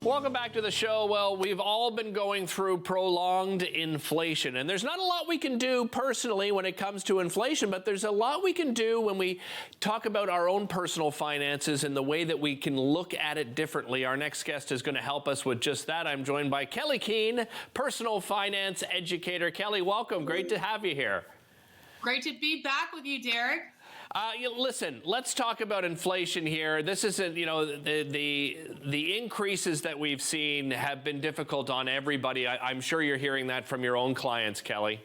Welcome back to the show. Well, we've all been going through prolonged inflation, and there's not a lot we can do personally when it comes to inflation, but there's a lot we can do when we talk about our own personal finances and the way that we can look at it differently. Our next guest is going to help us with just that. I'm joined by Kelley Keehn, personal finance educator. Kelley, welcome. Great to have you here. Great to be back with you, Derek. Listen, let's talk about inflation here. This isn't, the increases that we've seen have been difficult on everybody. I'm sure you're hearing that from your own clients, Kelley.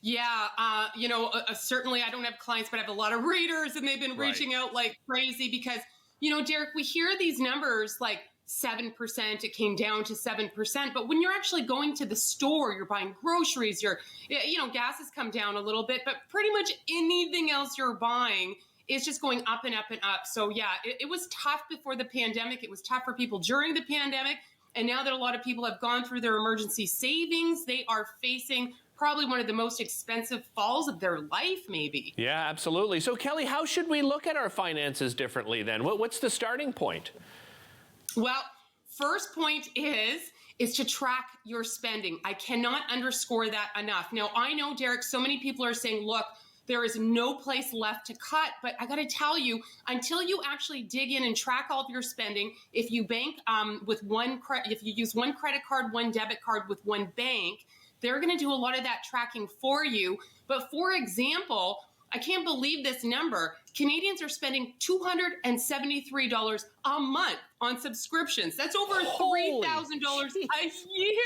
Yeah, certainly I don't have clients, but I have a lot of readers, and they've been reaching out like crazy because, Derek, we hear these numbers like 7%, it came down to 7%. But when you're actually going to the store, you're buying groceries, gas has come down a little bit, but pretty much anything else you're buying is just going up and up and up. So yeah, it was tough before the pandemic. It was tough for people during the pandemic. And now that a lot of people have gone through their emergency savings, they are facing probably one of the most expensive falls of their life, maybe. Yeah, absolutely. So Kelley, how should we look at our finances differently then? What's the starting point? Well, first point is to track your spending. I cannot underscore that enough. Now, I know, Derek, so many people are saying, look, there is no place left to cut. But I got to tell you, until you actually dig in and track all of your spending, if you bank if you use one credit card, one debit card with one bank, they're going to do a lot of that tracking for you. But for example, I can't believe this number. Canadians are spending $273 a month on subscriptions. That's over $3,000 a year.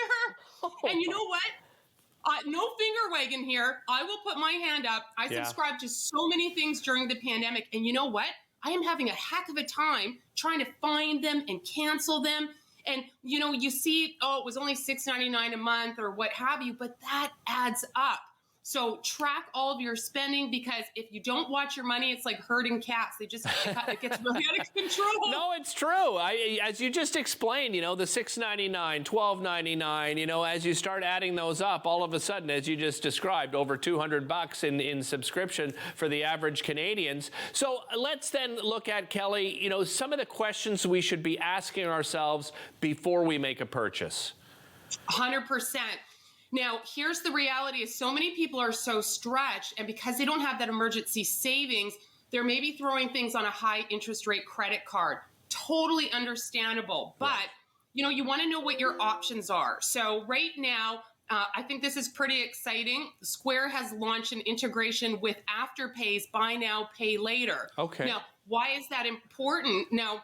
And you know what? No finger wagging here. I will put my hand up. I subscribe to so many things during the pandemic. And you know what? I am having a heck of a time trying to find them and cancel them. And, you see, it was only $6.99 a month or what have you, but that adds up. So track all of your spending, because if you don't watch your money, it's like herding cats. It gets really out of control. No, it's true. As you just explained, the $6.99, $12.99, as you start adding those up, all of a sudden, as you just described, over $200 in subscription for the average Canadians. So let's then look at, Kelley, some of the questions we should be asking ourselves before we make a purchase. 100%. Now, here's the reality is so many people are so stretched, and because they don't have that emergency savings, they're maybe throwing things on a high interest rate credit card. Totally understandable. But, you want to know what your options are. So right now, I think this is pretty exciting. Square has launched an integration with Afterpay's Buy Now, Pay Later. Okay. Now, why is that important? Now,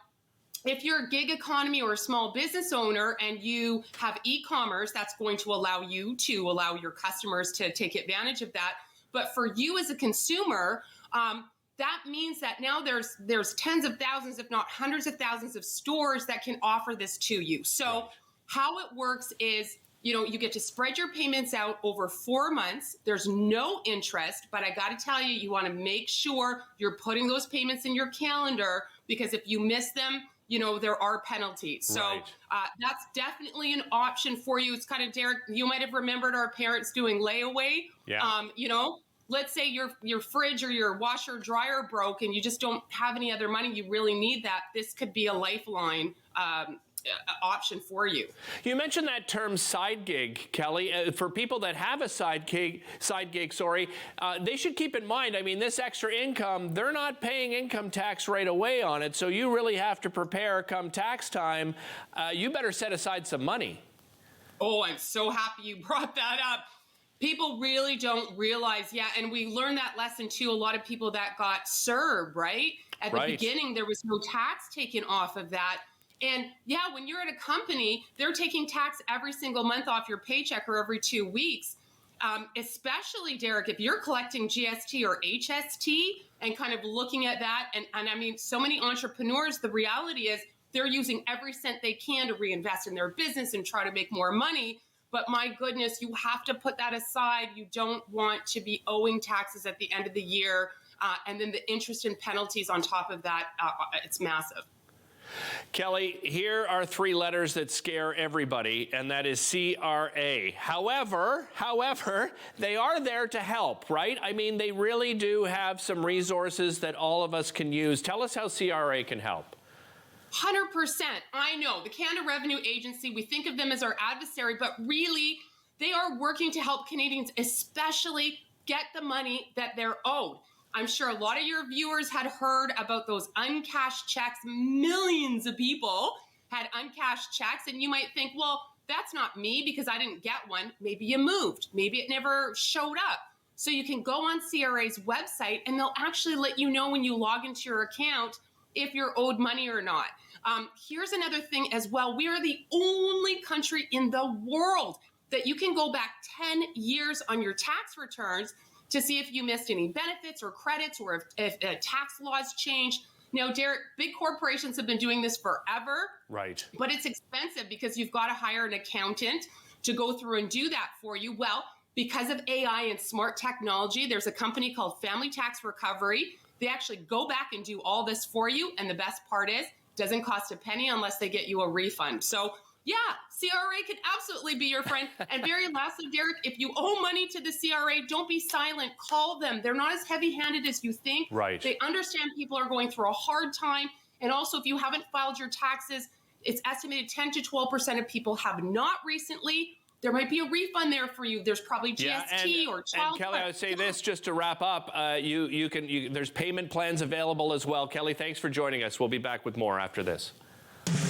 if you're a gig economy or a small business owner and you have e-commerce, that's going to allow you to allow your customers to take advantage of that. But for you as a consumer, that means that now there's tens of thousands, if not hundreds of thousands of stores that can offer this to you. So how it works is, you get to spread your payments out over 4 months. There's no interest, but I got to tell you, you want to make sure you're putting those payments in your calendar, because if you miss them, there are penalties. So that's definitely an option for you. It's kind of, Derek, you might have remembered our parents doing layaway. Yeah. Let's say your fridge or your washer or dryer broke and you just don't have any other money. You really need that. This could be a lifeline option for you. You mentioned that term side gig, Kelley. For people that have a side gig, they should keep in mind, this extra income, they're not paying income tax right away on it. So you really have to prepare come tax time. You better set aside some money. Oh, I'm so happy you brought that up. People really don't realize, and we learned that lesson too. A lot of people that got CERB, right? At the beginning, there was no tax taken off of that. And when you're at a company, they're taking tax every single month off your paycheck or every 2 weeks. Especially, Derek, if you're collecting GST or HST and kind of looking at that. And so many entrepreneurs, the reality is they're using every cent they can to reinvest in their business and try to make more money. But my goodness, you have to put that aside. You don't want to be owing taxes at the end of the year. And then the interest and penalties on top of that, it's massive. Kelley, here are 3 letters that scare everybody, and that is CRA. However, they are there to help, right? They really do have some resources that all of us can use. Tell us how CRA can help. 100%. I know the Canada Revenue Agency, we think of them as our adversary, but really they are working to help Canadians, especially get the money that they're owed. I'm sure a lot of your viewers had heard about those uncashed checks. Millions of people had uncashed checks, and you might think, well, that's not me because I didn't get one. Maybe you moved. Maybe it never showed up. So you can go on CRA's website and they'll actually let you know when you log into your account if you're owed money or not. Here's another thing as well. We are the only country in the world that you can go back 10 years on your tax returns to see if you missed any benefits or credits or if tax laws changed. Now, Derek, big corporations have been doing this forever. Right. But it's expensive because you've got to hire an accountant to go through and do that for you. Well, because of AI and smart technology, there's a company called Family Tax Recovery. They actually go back and do all this for you. And the best part is, it doesn't cost a penny unless they get you a refund. So yeah, CRA could absolutely be your friend. And very lastly, Derek, if you owe money to the CRA, don't be silent. Call them. They're not as heavy-handed as you think. Right. They understand people are going through a hard time. And also, if you haven't filed your taxes, it's estimated 10 to 12% of people have not recently. There might be a refund there for you. There's probably GST or child. And Kelly, I would say this just to wrap up. There's payment plans available as well. Kelly, thanks for joining us. We'll be back with more after this.